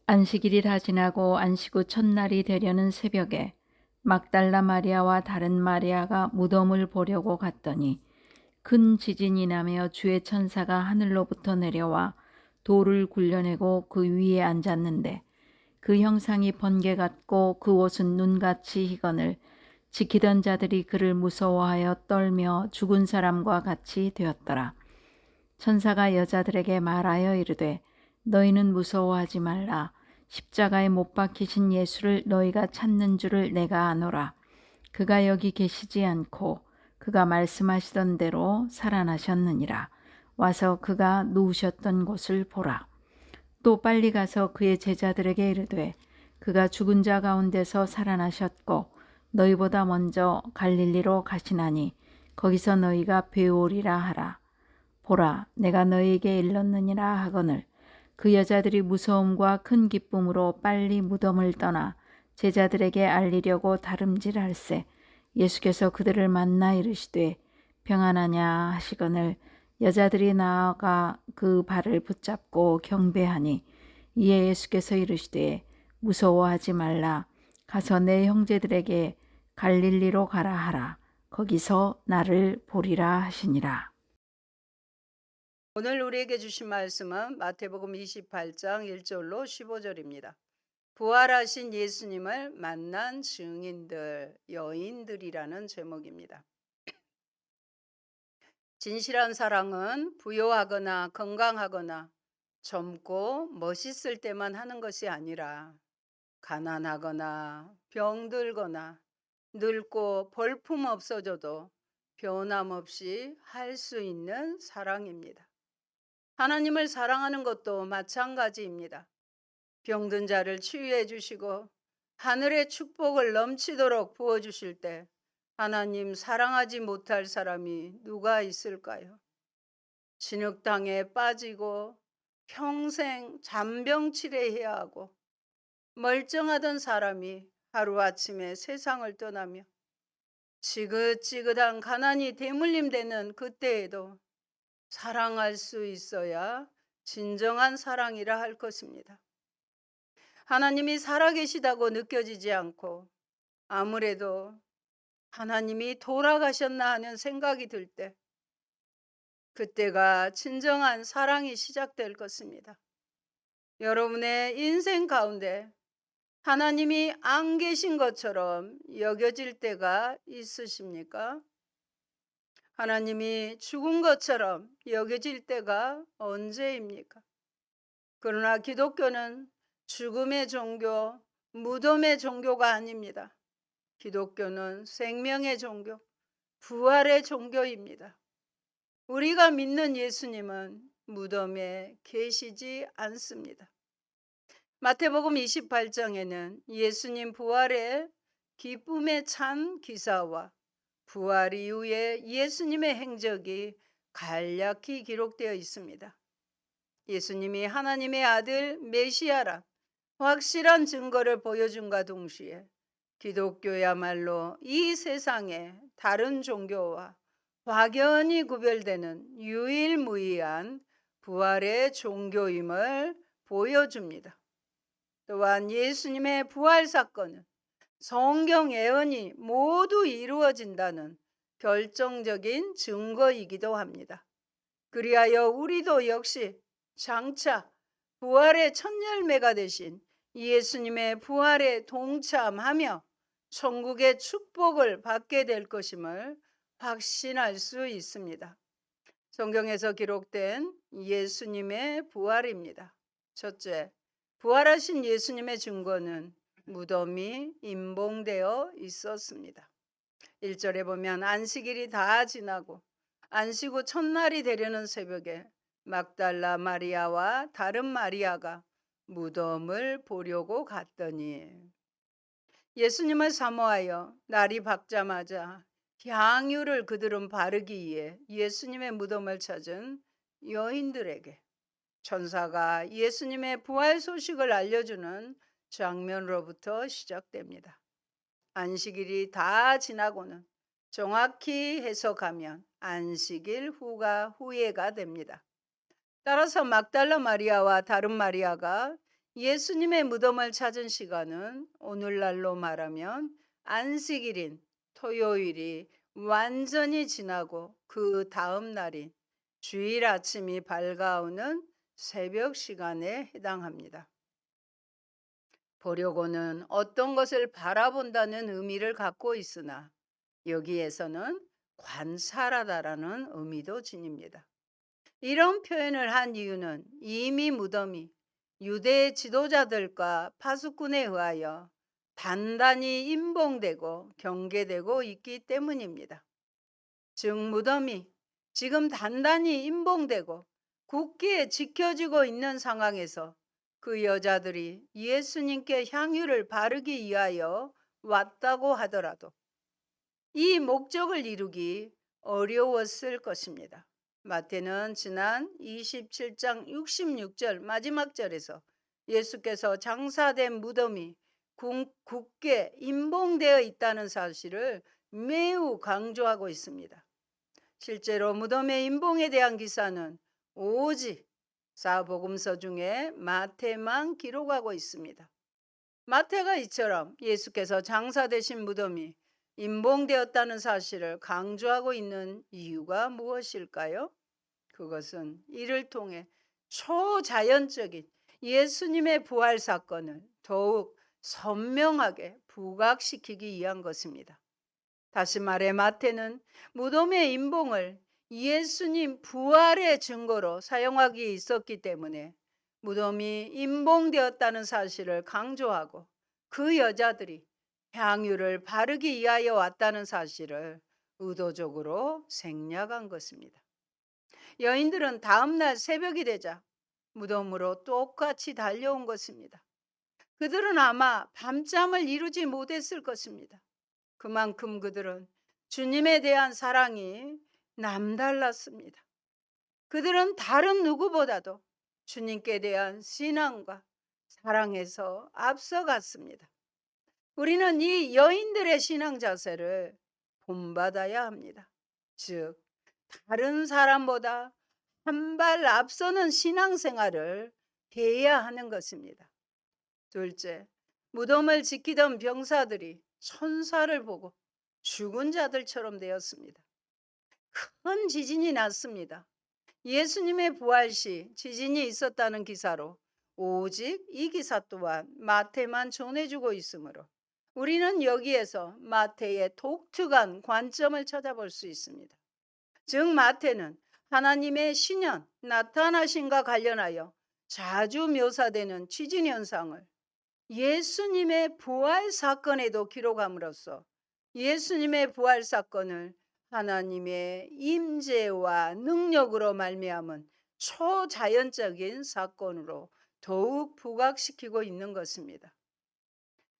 안식일이 다 지나고 안식 후 첫날이 되려는 새벽에 막달라 마리아와 다른 마리아가 무덤을 보려고 갔더니 큰 지진이 나며 주의 천사가 하늘로부터 내려와 돌을 굴려내고 그 위에 앉았는데 그 형상이 번개 같고 그 옷은 눈같이 희거늘 지키던 자들이 그를 무서워하여 떨며 죽은 사람과 같이 되었더라. 천사가 여자들에게 말하여 이르되 너희는 무서워하지 말라. 십자가에 못 박히신 예수를 너희가 찾는 줄을 내가 아노라. 그가 여기 계시지 않고 그가 말씀하시던 대로 살아나셨느니라. 와서 그가 누우셨던 곳을 보라. 또 빨리 가서 그의 제자들에게 이르되 그가 죽은 자 가운데서 살아나셨고 너희보다 먼저 갈릴리로 가시나니 거기서 너희가 배우리라 하라. 보라, 내가 너희에게 일렀느니라 하거늘 그 여자들이 무서움과 큰 기쁨으로 빨리 무덤을 떠나 제자들에게 알리려고 다름질할세. 예수께서 그들을 만나 이르시되 평안하냐 하시거늘 여자들이 나아가 그 발을 붙잡고 경배하니 이에 예수께서 이르시되 무서워하지 말라. 가서 내 형제들에게 갈릴리로 가라 하라. 거기서 나를 보리라 하시니라. 오늘 우리에게 주신 말씀은 마태복음 28장 1절로 15절입니다. 부활하신 예수님을 만난 증인들, 여인들이라는 제목입니다. 진실한 사랑은 부유하거나 건강하거나 젊고 멋있을 때만 하는 것이 아니라 가난하거나 병들거나 늙고 볼품 없어져도 변함없이 할 수 있는 사랑입니다. 하나님을 사랑하는 것도 마찬가지입니다. 병든 자를 치유해 주시고 하늘의 축복을 넘치도록 부어주실 때 하나님 사랑하지 못할 사람이 누가 있을까요? 진흙탕에 빠지고 평생 잔병치레해야 하고 멀쩡하던 사람이 하루아침에 세상을 떠나며 지긋지긋한 가난이 대물림되는 그때에도 사랑할 수 있어야 진정한 사랑이라 할 것입니다. 하나님이 살아계시다고 느껴지지 않고 아무래도 하나님이 돌아가셨나 하는 생각이 들 때 그때가 진정한 사랑이 시작될 것입니다. 여러분의 인생 가운데 하나님이 안 계신 것처럼 여겨질 때가 있으십니까? 하나님이 죽은 것처럼 여겨질 때가 언제입니까? 그러나 기독교는 죽음의 종교, 무덤의 종교가 아닙니다. 기독교는 생명의 종교, 부활의 종교입니다. 우리가 믿는 예수님은 무덤에 계시지 않습니다. 마태복음 28장에는 예수님 부활의 기쁨에 찬 기사와 부활 이후에 예수님의 행적이 간략히 기록되어 있습니다. 예수님이 하나님의 아들 메시아라 확실한 증거를 보여준과 동시에 기독교야말로 이 세상의 다른 종교와 확연히 구별되는 유일무이한 부활의 종교임을 보여줍니다. 또한 예수님의 부활 사건은 성경 예언이 모두 이루어진다는 결정적인 증거이기도 합니다. 그리하여 우리도 역시 장차 부활의 첫 열매가 되신 예수님의 부활에 동참하며 천국의 축복을 받게 될 것임을 확신할 수 있습니다. 성경에서 기록된 예수님의 부활입니다. 첫째, 부활하신 예수님의 증거는 무덤이 임봉되어 있었습니다. 1절에 보면 안식일이 다 지나고 안식 후 첫날이 되려는 새벽에 막달라 마리아와 다른 마리아가 무덤을 보려고 갔더니 예수님을 사모하여 날이 밝자마자 향유를 그들은 바르기 위해 예수님의 무덤을 찾은 여인들에게 천사가 예수님의 부활 소식을 알려주는 장면으로부터 시작됩니다. 안식일이 다 지나고는 정확히 해석하면 안식일 후가 후예가 됩니다. 따라서 막달라 마리아와 다른 마리아가 예수님의 무덤을 찾은 시간은 오늘날로 말하면 안식일인 토요일이 완전히 지나고 그 다음 날인 주일 아침이 밝아오는 새벽 시간에 해당합니다. 보려고는 어떤 것을 바라본다는 의미를 갖고 있으나 여기에서는 관찰하다라는 의미도 지닙니다. 이런 표현을 한 이유는 이미 무덤이 유대 지도자들과 파수꾼에 의하여 단단히 임봉되고 경계되고 있기 때문입니다. 즉 무덤이 지금 단단히 임봉되고 굳게 지켜지고 있는 상황에서 그 여자들이 예수님께 향유를 바르기 위하여 왔다고 하더라도 이 목적을 이루기 어려웠을 것입니다. 마태는 지난 27장 66절 마지막 절에서 예수께서 장사된 무덤이 굳게 임봉되어 있다는 사실을 매우 강조하고 있습니다. 실제로 무덤의 임봉에 대한 기사는 오직 사복음서 중에 마태만 기록하고 있습니다. 마태가 이처럼 예수께서 장사되신 무덤이 임봉되었다는 사실을 강조하고 있는 이유가 무엇일까요? 그것은 이를 통해 초자연적인 예수님의 부활 사건을 더욱 선명하게 부각시키기 위한 것입니다. 다시 말해 마태는 무덤의 임봉을 예수님 부활의 증거로 사용하기 있었기 때문에 무덤이 임봉되었다는 사실을 강조하고 그 여자들이 향유를 바르기 위하여 왔다는 사실을 의도적으로 생략한 것입니다. 여인들은 다음날 새벽이 되자 무덤으로 똑같이 달려온 것입니다. 그들은 아마 밤잠을 이루지 못했을 것입니다. 그만큼 그들은 주님에 대한 사랑이 남달랐습니다. 그들은 다른 누구보다도 주님께 대한 신앙과 사랑에서 앞서갔습니다. 우리는 이 여인들의 신앙 자세를 본받아야 합니다. 즉, 다른 사람보다 한 발 앞서는 신앙생활을 해야 하는 것입니다. 둘째, 무덤을 지키던 병사들이 천사를 보고 죽은 자들처럼 되었습니다. 큰 지진이 났습니다. 예수님의 부활 시 지진이 있었다는 기사로 오직 이 기사 또한 마태만 전해주고 있으므로 우리는 여기에서 마태의 독특한 관점을 찾아볼 수 있습니다. 즉 마태는 하나님의 신현 나타나심과 관련하여 자주 묘사되는 지진 현상을 예수님의 부활 사건에도 기록함으로써 예수님의 부활 사건을 하나님의 임재와 능력으로 말미암은 초자연적인 사건으로 더욱 부각시키고 있는 것입니다.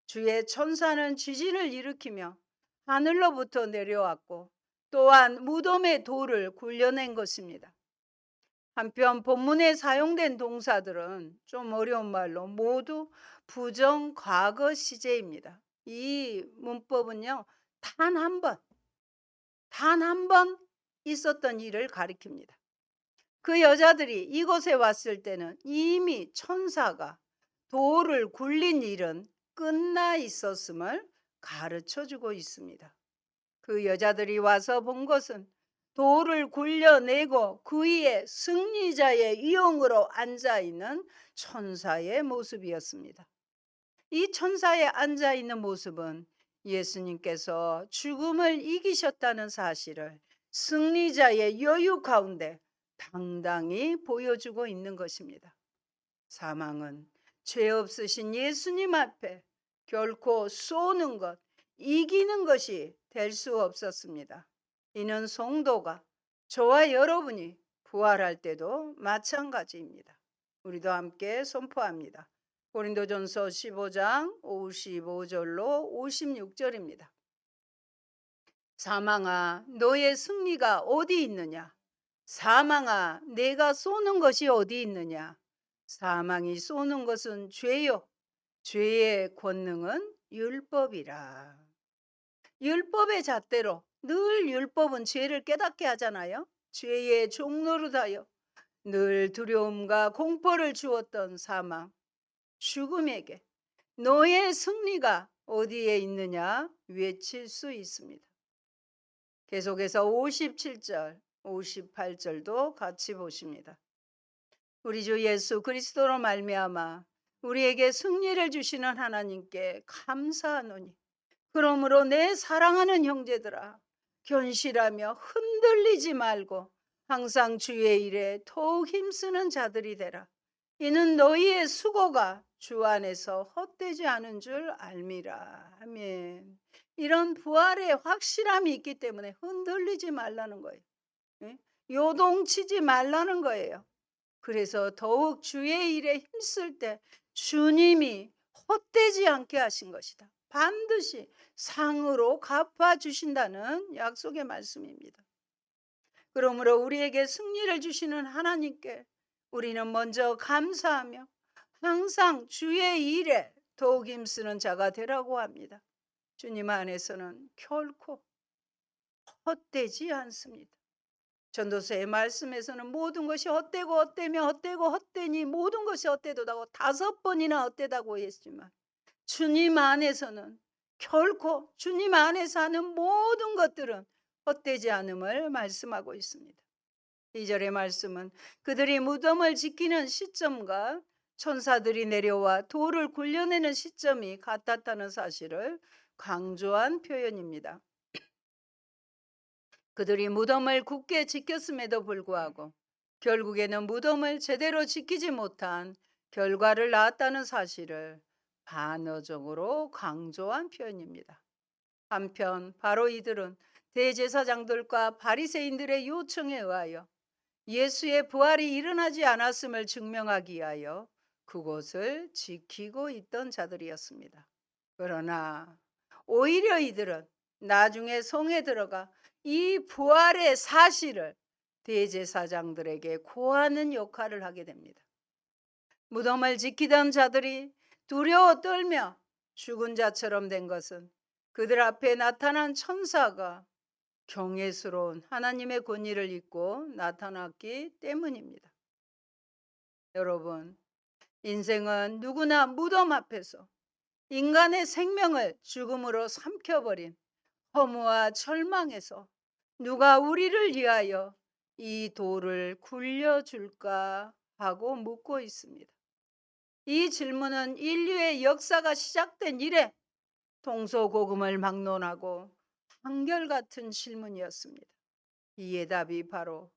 주의 천사는 지진을 일으키며 하늘로부터 내려왔고 또한 무덤의 돌을 굴려낸 것입니다. 한편 본문에 사용된 동사들은 좀 어려운 말로 모두 부정 과거 시제입니다. 이 문법은요, 단 한 번 있었던 일을 가리킵니다. 그 여자들이 이곳에 왔을 때는 이미 천사가 돌을 굴린 일은 끝나 있었음을 가르쳐 주고 있습니다. 그 여자들이 와서 본 것은 돌을 굴려내고 그 위에 승리자의 위용으로 앉아있는 천사의 모습이었습니다. 이 천사에 앉아있는 모습은 예수님께서 죽음을 이기셨다는 사실을 승리자의 여유 가운데 당당히 보여주고 있는 것입니다. 사망은 죄 없으신 예수님 앞에 결코 쏘는 것, 이기는 것이 될 수 없었습니다. 이는 성도가 저와 여러분이 부활할 때도 마찬가지입니다. 우리도 함께 선포합니다. 고린도전서 15장 55절로 56절입니다. 사망아, 너의 승리가 어디 있느냐? 사망아, 내가 쏘는 것이 어디 있느냐? 사망이 쏘는 것은 죄요. 죄의 권능은 율법이라. 율법의 잣대로 늘 율법은 죄를 깨닫게 하잖아요. 죄의 종노릇하여 늘 두려움과 공포를 주었던 사망. 죽음에게 너의 승리가 어디에 있느냐 외칠 수 있습니다. 계속해서 57절, 58절도 같이 보십니다. 우리 주 예수 그리스도로 말미암아 우리에게 승리를 주시는 하나님께 감사하노니 그러므로 내 사랑하는 형제들아 견실하며 흔들리지 말고 항상 주의 일에 더욱 힘쓰는 자들이 되라. 이는 너희의 수고가 주 안에서 헛되지 않은 줄 알미라. 아멘. 이런 부활의 확실함이 있기 때문에 흔들리지 말라는 거예요. 예? 요동치지 말라는 거예요. 그래서 더욱 주의 일에 힘쓸 때 주님이 헛되지 않게 하신 것이다. 반드시 상으로 갚아주신다는 약속의 말씀입니다. 그러므로 우리에게 승리를 주시는 하나님께 우리는 먼저 감사하며 항상 주의 일에 더욱 힘쓰는 자가 되라고 합니다. 주님 안에서는 결코 헛되지 않습니다. 전도서의 말씀에서는 모든 것이 헛되고 헛되며 헛되고 헛되니 모든 것이 헛되도다고 5번이나 헛되다고 했지만 주님 안에서는 결코 주님 안에서 하는 모든 것들은 헛되지 않음을 말씀하고 있습니다. 2절의 말씀은 그들이 무덤을 지키는 시점과 천사들이 내려와 돌을 굴려내는 시점이 같았다는 사실을 강조한 표현입니다. 그들이 무덤을 굳게 지켰음에도 불구하고 결국에는 무덤을 제대로 지키지 못한 결과를 낳았다는 사실을 반어적으로 강조한 표현입니다. 한편 바로 이들은 대제사장들과 바리새인들의 요청에 의하여 예수의 부활이 일어나지 않았음을 증명하기 위하여 그곳을 지키고 있던 자들이었습니다. 그러나 오히려 이들은 나중에 성에 들어가 이 부활의 사실을 대제사장들에게 고하는 역할을 하게 됩니다. 무덤을 지키던 자들이 두려워 떨며 죽은 자처럼 된 것은 그들 앞에 나타난 천사가 경외스러운 하나님의 권위를 입고 나타났기 때문입니다. 여러분, 인생은 누구나 무덤 앞에서 인간의 생명을 죽음으로 삼켜버린 허무와 절망에서 누가 우리를 위하여 이 돌을 굴려줄까 하고 묻고 있습니다. 이 질문은 인류의 역사가 시작된 이래 동서고금을 막론하고 한결같은 질문이었습니다. 이의 답이 바로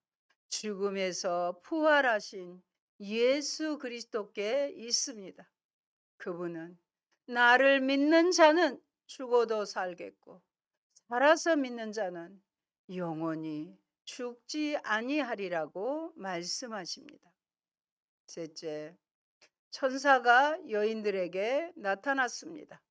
죽음에서 부활하신 예수 그리스도께 있습니다. 그분은 나를 믿는 자는 죽어도 살겠고 살아서 믿는 자는 영원히 죽지 아니하리라고 말씀하십니다. 셋째, 천사가 여인들에게 나타났습니다.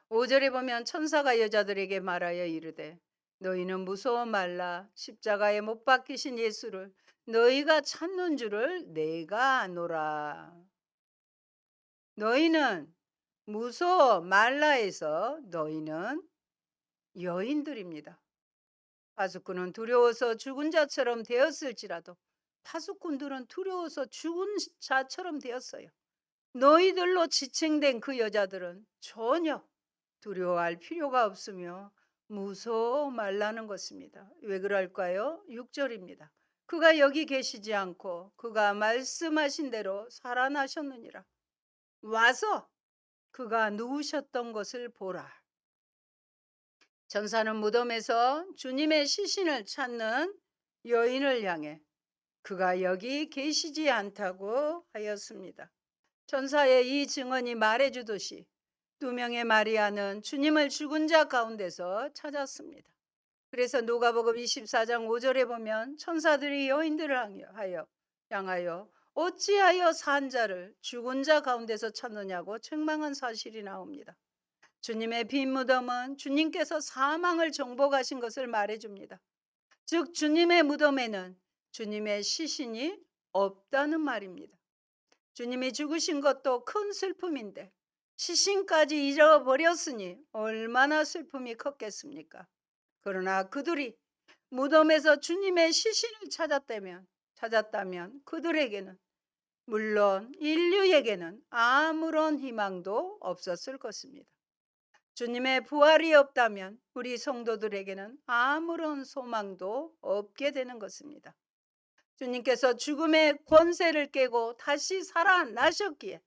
5절에 보면 천사가 여자들에게 말하여 이르되 너희는 무서워 말라. 십자가에 못 박히신 예수를 너희가 찾는 줄을 내가 아노라. 너희는 무서워 말라에서 너희는 여인들입니다. 파수꾼은 두려워서 죽은 자처럼 되었을지라도 파수꾼들은 두려워서 죽은 자처럼 되었어요. 너희들로 지칭된 그 여자들은 전혀 두려워할 필요가 없으며 무서워 말라는 것입니다. 왜 그럴까요? 6절입니다. 그가 여기 계시지 않고 그가 말씀하신 대로 살아나셨느니라. 와서 그가 누우셨던 것을 보라. 천사는 무덤에서 주님의 시신을 찾는 여인을 향해 그가 여기 계시지 않다고 하였습니다. 천사의 이 증언이 말해주듯이 2명의 마리아는 주님을 죽은 자 가운데서 찾았습니다. 그래서 누가복음 24장 5절에 보면 천사들이 여인들을 향하여 어찌하여 산 자를 죽은 자 가운데서 찾느냐고 책망한 사실이 나옵니다. 주님의 빈 무덤은 주님께서 사망을 정복하신 것을 말해줍니다. 즉 주님의 무덤에는 주님의 시신이 없다는 말입니다. 주님이 죽으신 것도 큰 슬픔인데 시신까지 잃어버렸으니 얼마나 슬픔이 컸겠습니까? 그러나 그들이 무덤에서 주님의 시신을 찾았다면 그들에게는 물론 인류에게는 아무런 희망도 없었을 것입니다. 주님의 부활이 없다면 우리 성도들에게는 아무런 소망도 없게 되는 것입니다. 주님께서 죽음의 권세를 깨고 다시 살아나셨기에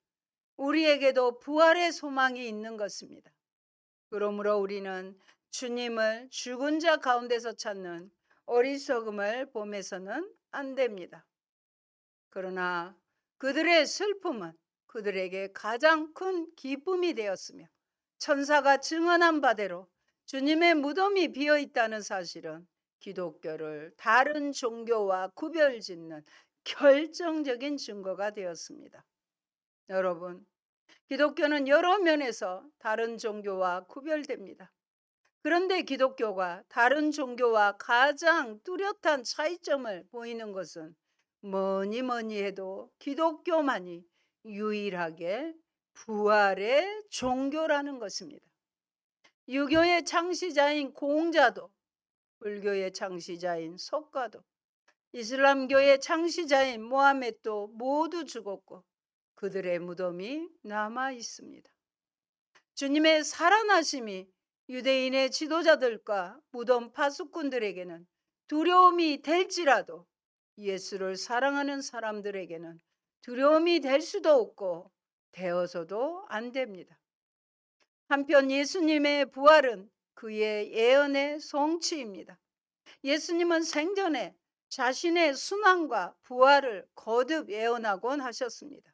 우리에게도 부활의 소망이 있는 것입니다. 그러므로 우리는 주님을 죽은 자 가운데서 찾는 어리석음을 범해서는 안 됩니다. 그러나 그들의 슬픔은 그들에게 가장 큰 기쁨이 되었으며 천사가 증언한 바대로 주님의 무덤이 비어 있다는 사실은 기독교를 다른 종교와 구별짓는 결정적인 증거가 되었습니다. 여러분, 기독교는 여러 면에서 다른 종교와 구별됩니다. 그런데 기독교가 다른 종교와 가장 뚜렷한 차이점을 보이는 것은 뭐니 뭐니 해도 기독교만이 유일하게 부활의 종교라는 것입니다. 유교의 창시자인 공자도, 불교의 창시자인 석가도, 이슬람교의 창시자인 모하мет도 모두 죽었고 그들의 무덤이 남아 있습니다. 주님의 살아나심이 유대인의 지도자들과 무덤 파수꾼들에게는 두려움이 될지라도 예수를 사랑하는 사람들에게는 두려움이 될 수도 없고 되어서도 안 됩니다. 한편 예수님의 부활은 그의 예언의 성취입니다. 예수님은 생전에 자신의 순환과 부활을 거듭 예언하곤 하셨습니다.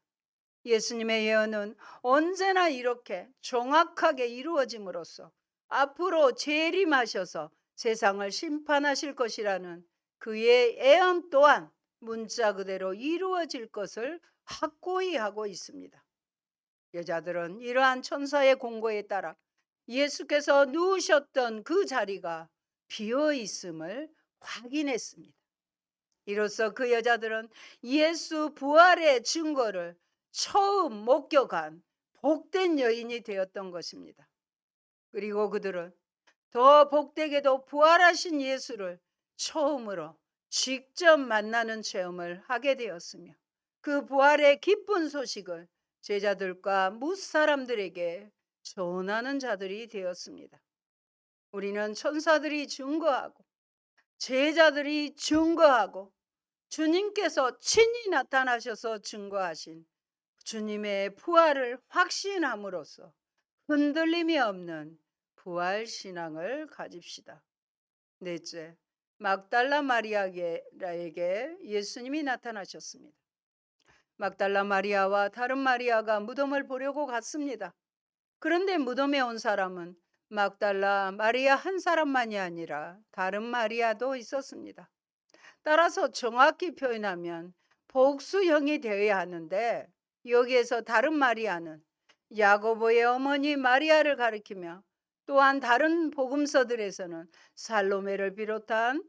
예수님의 예언은 언제나 이렇게 정확하게 이루어짐으로써 앞으로 재림하셔서 세상을 심판하실 것이라는 그의 예언 또한 문자 그대로 이루어질 것을 확고히 하고 있습니다. 여자들은 이러한 천사의 공고에 따라 예수께서 누우셨던 그 자리가 비어 있음을 확인했습니다. 이로써 그 여자들은 예수 부활의 증거를 처음 목격한 복된 여인이 되었던 것입니다. 그리고 그들은 더 복되게도 부활하신 예수를 처음으로 직접 만나는 체험을 하게 되었으며 그 부활의 기쁜 소식을 제자들과 무사람들에게 전하는 자들이 되었습니다. 우리는 천사들이 증거하고 제자들이 증거하고 주님께서 친히 나타나셔서 증거하신 주님의 부활을 확신함으로써 흔들림이 없는 부활 신앙을 가집시다. 넷째, 막달라 마리아에게 예수님이 나타나셨습니다. 막달라 마리아와 다른 마리아가 무덤을 보려고 갔습니다. 그런데 무덤에 온 사람은 막달라 마리아 한 사람만이 아니라 다른 마리아도 있었습니다. 따라서 정확히 표현하면 복수형이 되어야 하는데 여기에서 다른 마리아는 야고보의 어머니 마리아를 가리키며 또한 다른 복음서들에서는 살로메를 비롯한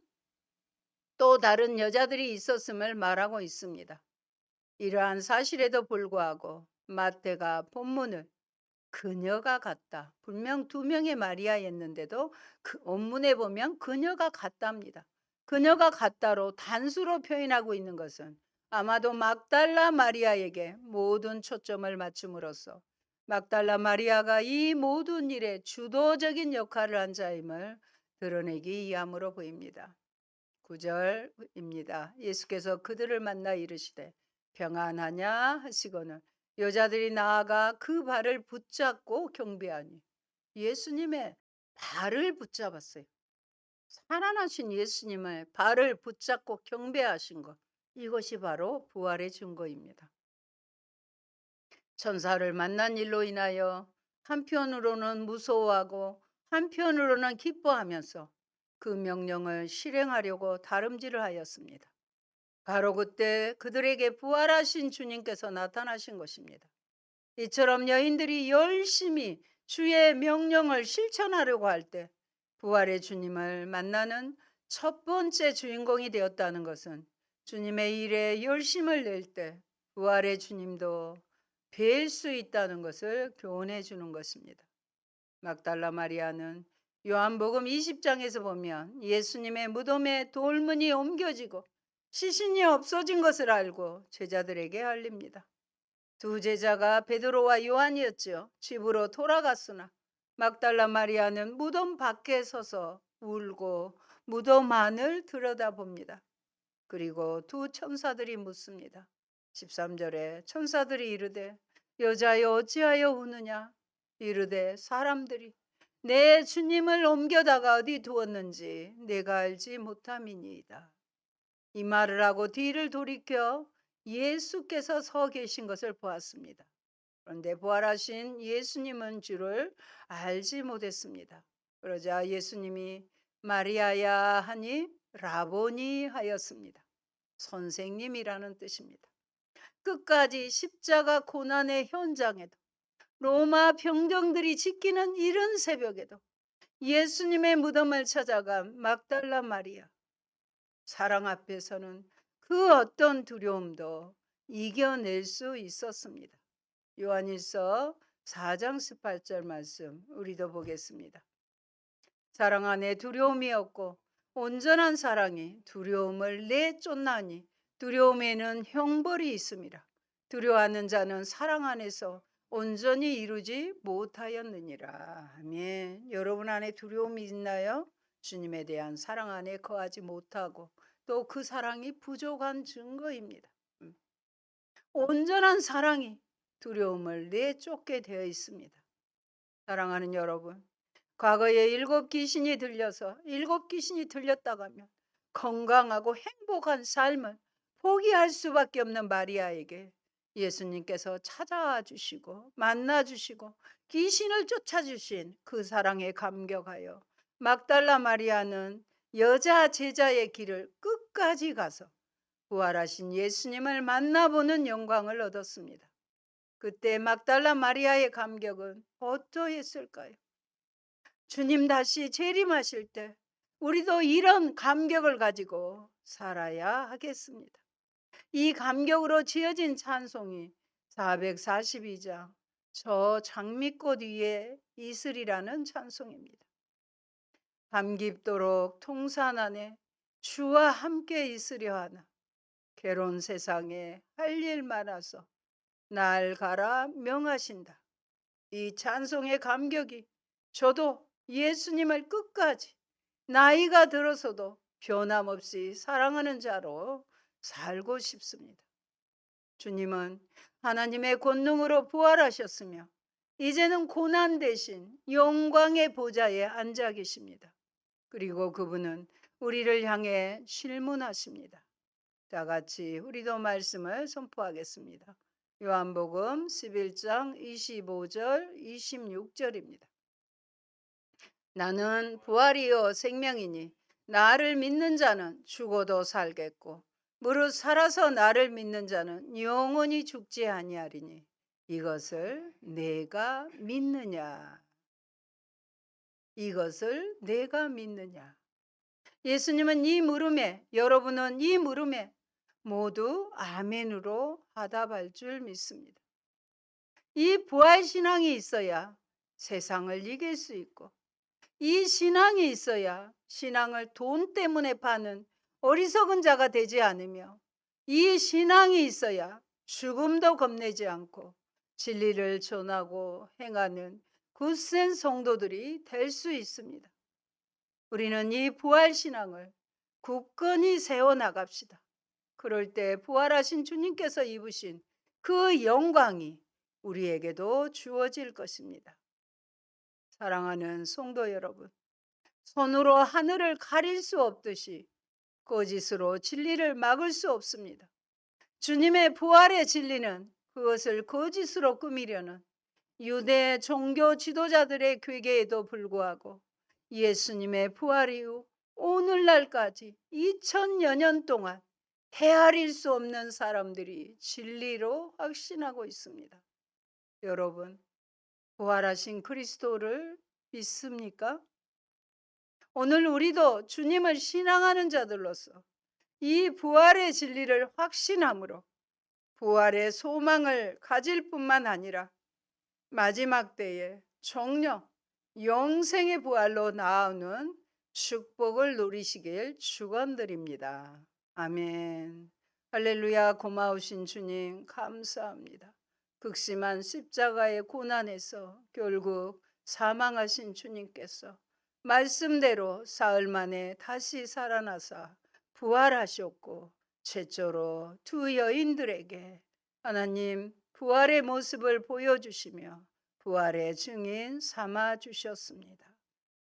또 다른 여자들이 있었음을 말하고 있습니다. 이러한 사실에도 불구하고 마태가 본문을 그녀가 같다. 분명 두 명의 마리아였는데도 그 원문에 보면 그녀가 같답니다. 그녀가 같다로 단수로 표현하고 있는 것은 아마도 막달라 마리아에게 모든 초점을 맞춤으로써 막달라 마리아가 이 모든 일에 주도적인 역할을 한 자임을 드러내기 위함으로 보입니다. 9절입니다. 예수께서 그들을 만나 이르시되 평안하냐 하시고는 여자들이 나아가 그 발을 붙잡고 경배하니 예수님의 발을 붙잡았어요. 살아나신 예수님의 발을 붙잡고 경배하신 것, 이것이 바로 부활의 증거입니다. 천사를 만난 일로 인하여 한편으로는 무서워하고 한편으로는 기뻐하면서 그 명령을 실행하려고 다름질을 하였습니다. 바로 그때 그들에게 부활하신 주님께서 나타나신 것입니다. 이처럼 여인들이 열심히 주의 명령을 실천하려고 할 때 부활의 주님을 만나는 첫 번째 주인공이 되었다는 것은 주님의 일에 열심을 낼 때 부활의 주님도 뵐 수 있다는 것을 교훈해 주는 것입니다. 막달라 마리아는 요한복음 20장에서 보면 예수님의 무덤에 돌문이 옮겨지고 시신이 없어진 것을 알고 제자들에게 알립니다. 두 제자가 베드로와 요한이었지요. 집으로 돌아갔으나 막달라 마리아는 무덤 밖에 서서 울고 무덤 안을 들여다봅니다. 그리고 두 천사들이 묻습니다. 13절에 천사들이 이르되 여자여 어찌하여 우느냐? 이르되 사람들이 내 주님을 옮겨다가 어디 두었는지 내가 알지 못함이니이다. 이 말을 하고 뒤를 돌이켜 예수께서 서 계신 것을 보았습니다. 그런데 부활하신 예수님은 줄을 알지 못했습니다. 그러자 예수님이 마리아야 하니 라보니 하였습니다. 선생님이라는 뜻입니다. 끝까지 십자가 고난의 현장에도 로마 병정들이 지키는 이른 새벽에도 예수님의 무덤을 찾아간 막달라 마리아. 사랑 앞에서는 그 어떤 두려움도 이겨낼 수 있었습니다. 요한일서 4장 18절 말씀 우리도 보겠습니다. 사랑 안에 두려움이 없고 온전한 사랑이 두려움을 내쫓나니 두려움에는 형벌이 있음이라. 두려워하는 자는 사랑 안에서 온전히 이루지 못하였느니라. 아멘. 여러분 안에 두려움이 있나요? 주님에 대한 사랑 안에 거하지 못하고 또 그 사랑이 부족한 증거입니다. 온전한 사랑이 두려움을 내쫓게 되어 있습니다. 사랑하는 여러분, 과거에 7귀신이 들려서 7귀신이 들렸다고 하면 건강하고 행복한 삶을 포기할 수밖에 없는 마리아에게 예수님께서 찾아와 주시고 만나 주시고 귀신을 쫓아주신 그 사랑에 감격하여 막달라 마리아는 여자 제자의 길을 끝까지 가서 부활하신 예수님을 만나보는 영광을 얻었습니다. 그때 막달라 마리아의 감격은 어떠했을까요? 주님 다시 재림하실 때 우리도 이런 감격을 가지고 살아야 하겠습니다. 이 감격으로 지어진 찬송이 442장 저 장미꽃 위에 이슬이라는 찬송입니다. 밤깊도록 통산 안에 주와 함께 있으려 하나 괴로운 세상에 할 일 많아서 날 가라 명하신다. 이 찬송의 감격이 저도 예수님을 끝까지 나이가 들어서도 변함없이 사랑하는 자로 살고 싶습니다. 주님은 하나님의 권능으로 부활하셨으며 이제는 고난 대신 영광의 보좌에 앉아 계십니다. 그리고 그분은 우리를 향해 질문하십니다. 다 같이 우리도 말씀을 선포하겠습니다. 요한복음 11장 25절 26절입니다. 나는 부활이요 생명이니 나를 믿는 자는 죽어도 살겠고 무릇 살아서 나를 믿는 자는 영원히 죽지 아니하리니 이것을 내가 믿느냐? 이것을 내가 믿느냐? 예수님은 이 물음에 여러분은 이 물음에 모두 아멘으로 화답할 줄 믿습니다. 이 부활신앙이 있어야 세상을 이길 수 있고 이 신앙이 있어야 신앙을 돈 때문에 파는 어리석은 자가 되지 않으며 이 신앙이 있어야 죽음도 겁내지 않고 진리를 전하고 행하는 굳센 성도들이 될 수 있습니다. 우리는 이 부활신앙을 굳건히 세워나갑시다. 그럴 때 부활하신 주님께서 입으신 그 영광이 우리에게도 주어질 것입니다. 사랑하는 성도 여러분, 손으로 하늘을 가릴 수 없듯이 거짓으로 진리를 막을 수 없습니다. 주님의 부활의 진리는 그것을 거짓으로 꾸미려는 유대 종교 지도자들의 괴계에도 불구하고 예수님의 부활 이후 오늘날까지 2000여 년 동안 헤아릴 수 없는 사람들이 진리로 확신하고 있습니다. 여러분, 부활하신 그리스도를 믿습니까? 오늘 우리도 주님을 신앙하는 자들로서 이 부활의 진리를 확신함으로 부활의 소망을 가질 뿐만 아니라 마지막 때에 정령 영생의 부활로 나오는 축복을 누리시길 축원드립니다. 아멘. 할렐루야. 고마우신 주님 감사합니다. 극심한 십자가의 고난에서 결국 사망하신 주님께서 말씀대로 사흘 만에 다시 살아나사 부활하셨고 최초로 두 여인들에게 하나님 부활의 모습을 보여주시며 부활의 증인 삼아 주셨습니다.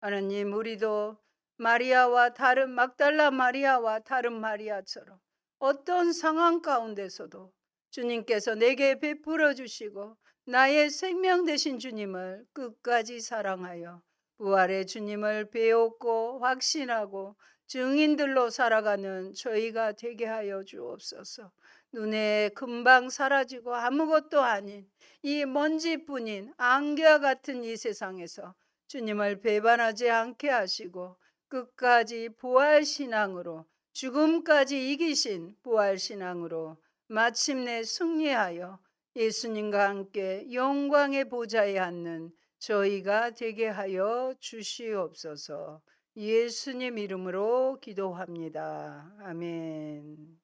하나님 우리도 마리아와 다른 막달라 마리아와 다른 마리아처럼 어떤 상황 가운데서도 주님께서 내게 베풀어 주시고 나의 생명 되신 주님을 끝까지 사랑하여 부활의 주님을 배웠고 확신하고 증인들로 살아가는 저희가 되게 하여 주옵소서. 눈에 금방 사라지고 아무것도 아닌 이 먼지뿐인 안개와 같은 이 세상에서 주님을 배반하지 않게 하시고 끝까지 부활신앙으로 죽음까지 이기신 부활신앙으로 마침내 승리하여 예수님과 함께 영광의 보좌에 앉는 저희가 되게 하여 주시옵소서. 예수님 이름으로 기도합니다. 아멘.